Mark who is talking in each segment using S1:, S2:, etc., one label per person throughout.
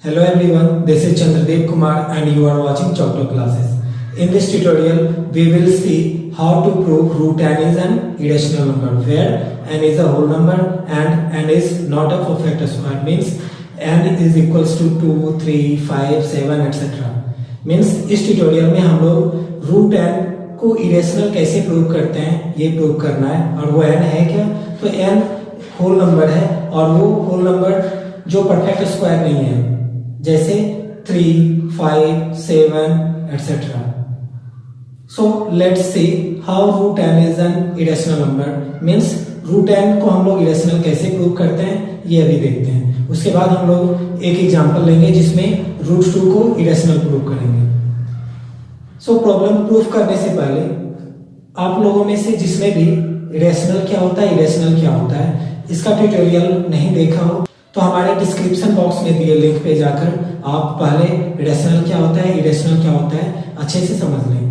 S1: Hello everyone, this is Chandradev Kumar and you are watching Choctaw Classes. In this tutorial, we will see how to prove root n is an irrational number where n is a whole number and n is not a perfect square, means n is equals to 2, 3, 5, 7 etc. Means इस tutorial में हम लोग root n को irrational कैसे prove करते हैं ये prove करना है। और वो n है क्या, तो n होल नंबर है और वो होल नंबर जो परफेक्ट स्क्वायर नहीं है, जैसे 3, 5, 7 etc. So let's see how root n is an irrational number. Means root n को हम लोग इरेशनल कैसे प्रूव करते हैं ये अभी देखते हैं। उसके बाद हम लोग एक एग्जांपल लेंगे जिसमें रूट 2 को इरेशनल प्रूव करेंगे। सो प्रॉब्लम प्रूफ करने से पहले आप लोगों में से जिसमें भी इरेशनल क्या होता है, इरेशनल क्या होता है, इसका ट्यूटोरियल नहीं देखा हो तो हमारे डिस्क्रिप्शन बॉक्स में दिए लिंक पे जाकर आप पहले इरेशनल क्या होता है, इरेशनल क्या होता है अच्छे से समझ लें।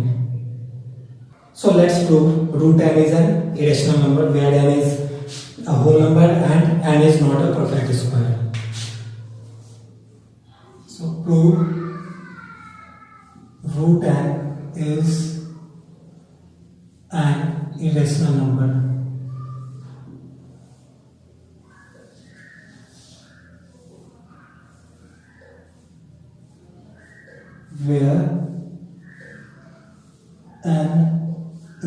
S1: So let's prove root n is an irrational number where n is a whole number and n is not a perfect square. So prove root n is an irrational number where n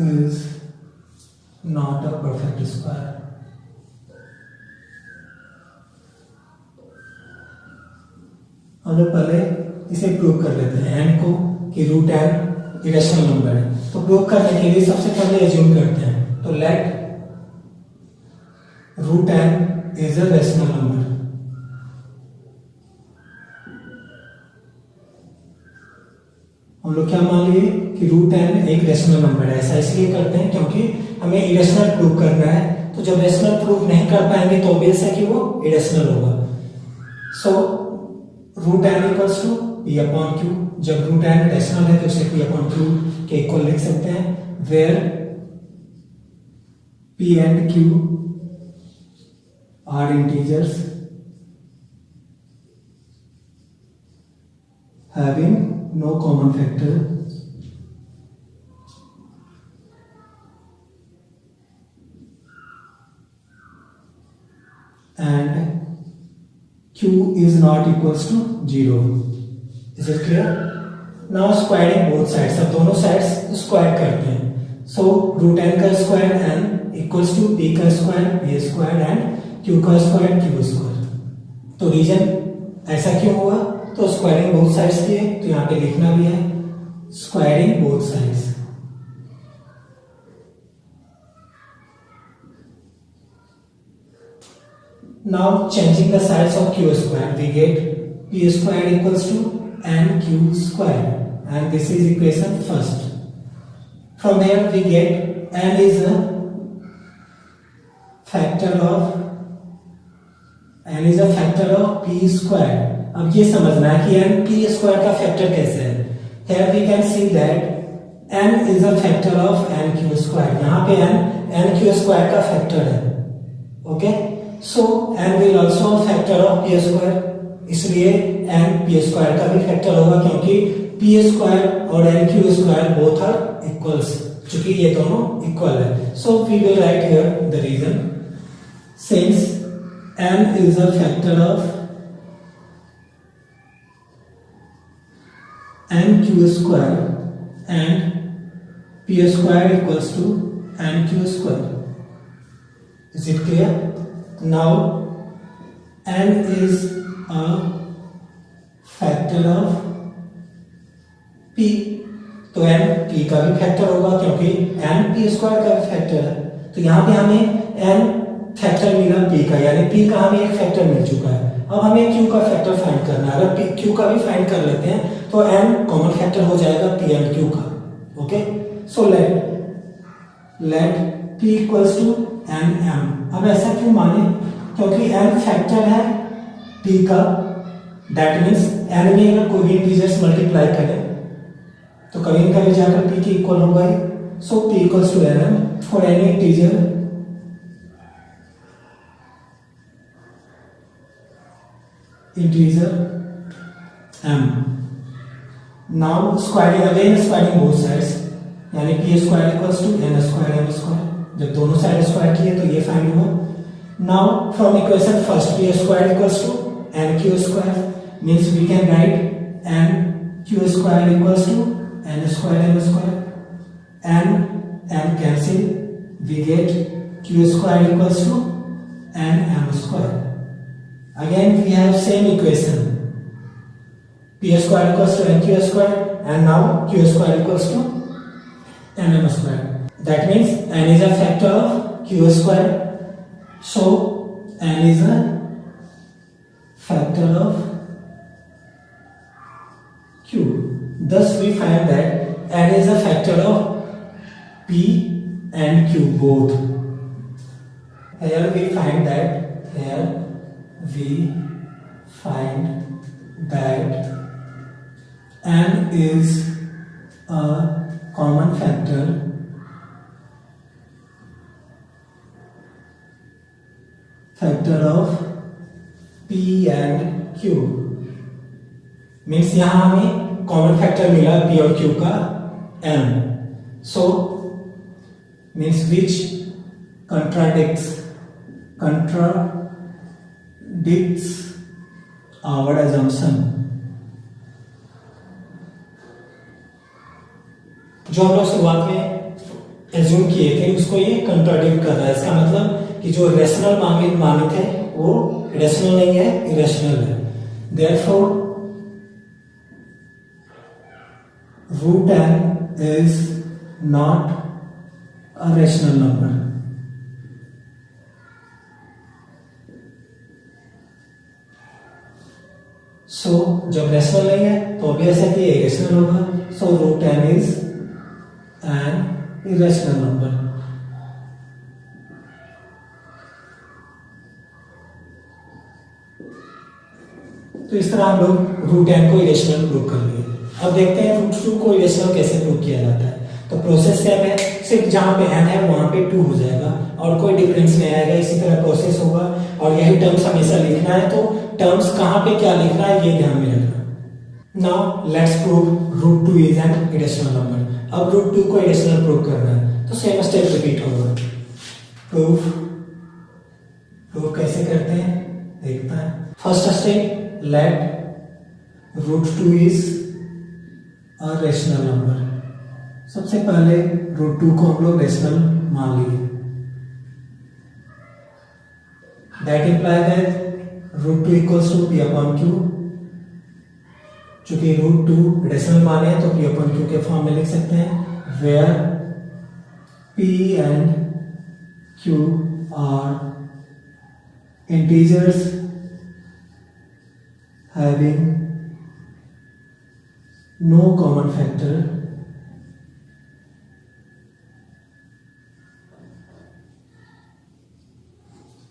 S1: is not a perfect square. हम लोग पहले इसे prove कर लेते हैं n को कि root n irrational number है। तो प्रूव करने के लिए सबसे पहले एज्यूम करते हैं, तो let root n is a rational number. हम लोग क्या मान लिए कि रूट n एक रेशनल नंबर है। ऐसा इसलिए करते हैं क्योंकि हमें इरेशनल प्रूव करना है, तो जब रेशनल प्रूव नहीं कर पाएंगे तो ऑब्वियस है कि वो इरेशनल होगा। So root n equals to p upon q। जब रूट n रेशनल है तो इसे p अपॉन q के इक्वल लिख सकते हैं, where p and q are integers having no common factor and q is not equals to 0. Is it clear? Now squaring both sides. अब दोनों साइड्स स्क्वायर करते हैं। So root n का square n equals to p का square p square and q का square q square. तो reason ऐसा क्यों हुआ, तो स्क्वायरिंग बोथ साइड्स की है, तो यहाँ पे लिखना भी है squaring both sides. Now changing the sides of q square, we get p square equals to nq square, and this is equation first. From here we get n is a factor of p square. अब ये समझना है कि n p square का factor कैसे है। Here we can see that n is a factor of nq square. यहाँ पे n nq square का फैक्टर है। Okay, so n will also factor of p square, इसलिए n p square का भी फैक्टर होगा क्योंकि p square और nq square both are equals, चूंकि ये दोनों इक्वल है। So we will write here the reason, since n is a factor of nq square and p square equals to nq square. Is it clear? Now n is a factor of p, तो n p का भी factor होगा क्योंकि n p square का भी factor है। तो यहाँ पे हमें n फैक्टर मिला p का, यानी p का हमें एक फैक्टर मिल चुका है। अब हमें q का फैक्टर फाइंड करना है। अगर q का भी फाइंड कर लेते हैं तो n कॉमन फैक्टर हो जाएगा p एंड q का। Okay, so let p equals to n m। अब ऐसा क्यों माने, क्योंकि n फैक्टर है p का, दैट मीन्स n में अगर कोई भी इंटीजर्स मल्टीप्लाई करें तो कभी न कभी जाकर p के इक्वल होगा ही। So p equals to n for any integer integer m. Now squaring again, squaring both sides, यानी p square equals to n square m square. जब दोनों साइड स्क्वायर किए तो ये फाइंड हुआ. Now from equation first, p square equals to n q square, means we can write n q square equals to n square m square. n cancel, we get q square equals to n m square. Again we have same equation, p square equals to n q square, and now q square equals to n m square. That means n is a factor of q square, so n is a factor of q. Thus we find that n is a factor of p and q both. Here we find that n is a common factor of p and q. Means यहां हमें common factor मिला p और q का n. So means which contradicts our assumption. जो हम लोग शुरुआत में एज्यूम किए थे उसको ये कंट्राडिक्ट कर रहा है. इसका मतलब कि जो रेशनल मानित है वो रेशनल नहीं है, इरेशनल है. Therefore root n is not a rational number. So जब रेशनल नहीं है तो ऑब्वियस है कि इरेशनल होगा. So root n is an irrational number. तो इस तरह हम लोग रूट n को इरेशनल प्रूव कर लिए. अब देखते हैं रूट 2 को इरेशनल कैसे प्रूव किया जाता है. तो प्रोसेस सेम है, सिर्फ जहां पे n है वहां पे 2 हो जाएगा और कोई डिफरेंस नहीं आएगा. इसी तरह प्रोसेस होगा और यही टर्म्स हमेशा लिखना है. तो टर्म्स कहां पे क्या लिखना है ये ध्यान में रखना. Now let's prove root 2 is an irrational number. अब रूट 2 को इरेशनल प्रूव करना है तो सेम स्टेप रिपीट होगा. प्रूव कैसे करते हैं देखते हैं. First step, let root 2 is a rational number. सबसे पहले रूट 2 को हम लोग रेशनल मान लिए. That imply that root 2 equals to p upon q. चूंकि रूट 2 रेशनल माने हैं तो पी अपॉन क्यू के फॉर्म में लिख सकते हैं, where p and q are integers having no common factor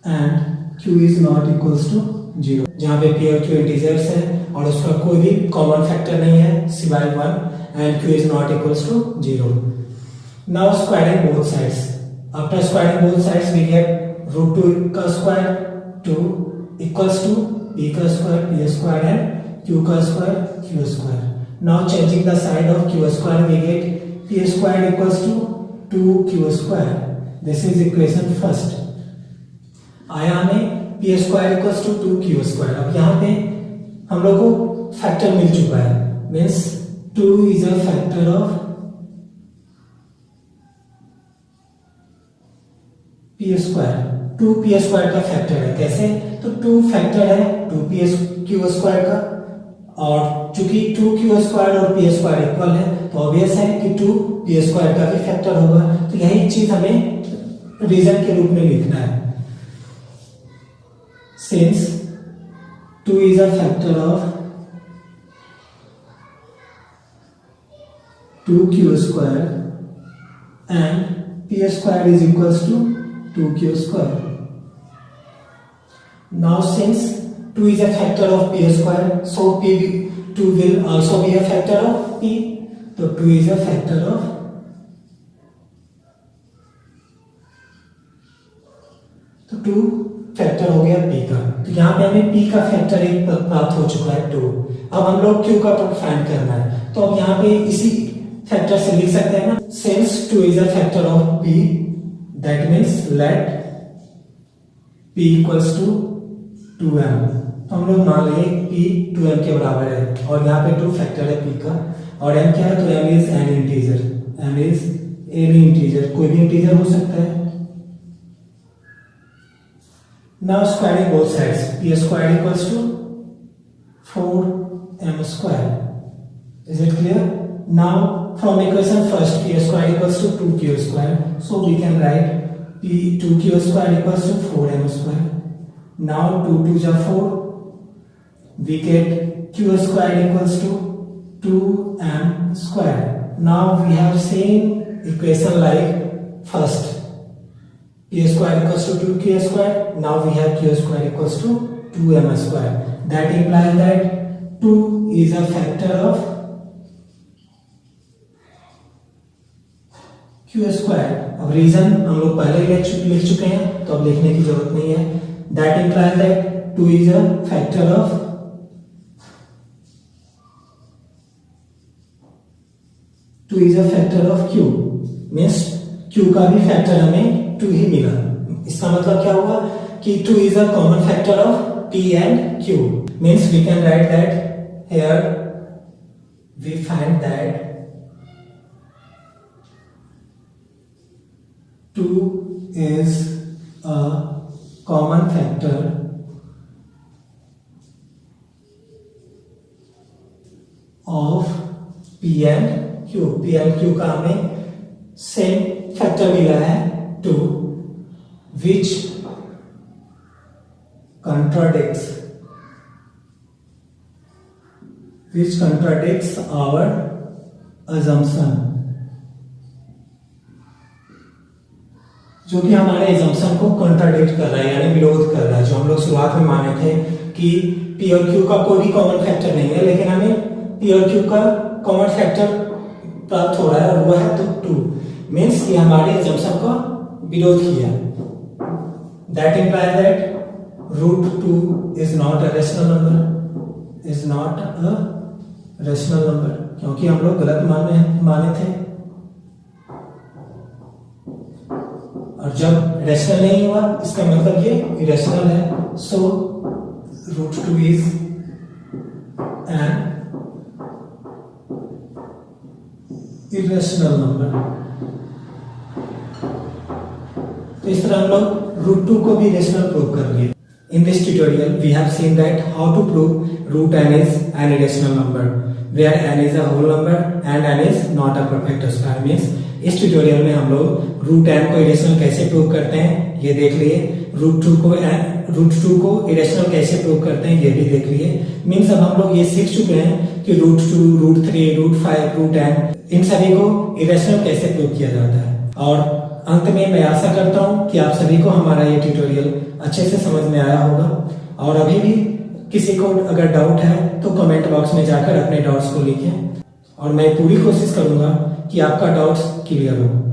S1: and q is not equals to 0. जहां पे p और q इंटीजर्स है और उसका कोई भी कॉमन फैक्टर नहीं है सिवाय 1 and q is not equals to 0. Now squaring both sides. After squaring both sides we get root 2 का square 2 equals to p का square p square and q का square q square. Now changing the side of q square we get p square equals to 2q square. This is equation first. आया हमें p square equals to 2q square. अब यहाँ पे हम लोग को factor मिल चुका है, means 2 is a factor of p square. 2p square का फैक्टर है. कैसे? तो 2 फैक्टर है 2p q स्क्वायर का और चूंकि 2q स्क्वायर और p स्क्वायर इक्वल है तो ऑब्वियस है कि 2p स्क्वायर का भी फैक्टर होगा. तो यही चीज हमें रीजन के रूप में लिखना है. Since 2 is a factor of 2q square and p square is equals to 2q square. Now since 2 is a factor of p square, so 2 will also be a factor of p. So 2 is a factor of तो 2 factor हो गया p का, तो यहाँ पे हमें p का factor एक प्राप्त हो चुका है 2। अब हम लोग q का फाइंड करना है, तो अब यहाँ पे इसी फैक्टर से लिख सकते हैं ना, since 2 is a factor of p, that means let p equals to 2m। तो हम लोग मान लेंगे p 2m के बराबर है, और यहाँ पे 2 फैक्टर है p का, और m क्या है, तो m is an integer, m is any integer, कोई भी इंटीजर हो सकता है। Now squaring both sides, p squared equals to 4m square. Is it clear? Now from equation first, p squared equals to 2q square. So we can write p 2q square equals to 4m square. Now 2 2s are 4. We get q square equals to 2m square. Now we have same equation like first. P square equals to 2q square. Now we have q square equals to 2m square. That implies that 2 is a factor of q square. अब reason हम लोग पहले लिख चुके हैं, तो अब लिखने की जरूरत नहीं है। That implies that 2 is a factor of q, means q का भी फैक्टर हमें 2 ही मिला। इसका मतलब क्या हुआ कि 2 is a common factor of p and q, means we can write that here we find that 2 is a common factor of p and q। p and q का हमें सेम फैक्टर मिला है 2, which contradicts our assumption, जो कि हमारे assumption को contradict कर रहा है, यानी विरोध कर रहा है। जो हम लोग शुरुआत में माने थे कि p और q का कोई भी कॉमन फैक्टर नहीं है, लेकिन हमें p और q का कॉमन फैक्टर प्राप्त हो रहा है, और वो है तो 2, मीन्स कि हमारे assumption का विरोध किया। That implies that root 2 is not a rational number, क्योंकि हम लोग गलत माने थे, और जब रैशनल नहीं हुआ इसका मतलब ये इरेशनल है। सो root 2 is an irrational number। तो इस तरह हम लोग root 2 को भी रेशनल प्रूव कर लिए। In this tutorial, we have seen that how to prove root n is an irrational number, where n is a whole number and n is not a perfect square। Means इस tutorial में हम लोग root n को irrational कैसे prove करते हैं ये देख लिए, root 2 को irrational कैसे प्रूव करते हैं ये भी देख लिए। मीन्स अब हम लोग ये सीख चुके हैं कि root 2, root 3, root 5, root n इन सभी को irrational कैसे प्रूव किया जाता है। और अंत में मैं आशा करता हूं कि आप सभी को हमारा ये ट्यूटोरियल अच्छे से समझ में आया होगा, और अभी भी किसी को अगर डाउट है तो कमेंट बॉक्स में जाकर अपने डाउट्स को लिखें, और मैं पूरी कोशिश करूंगा कि आपका डाउट्स क्लियर हो।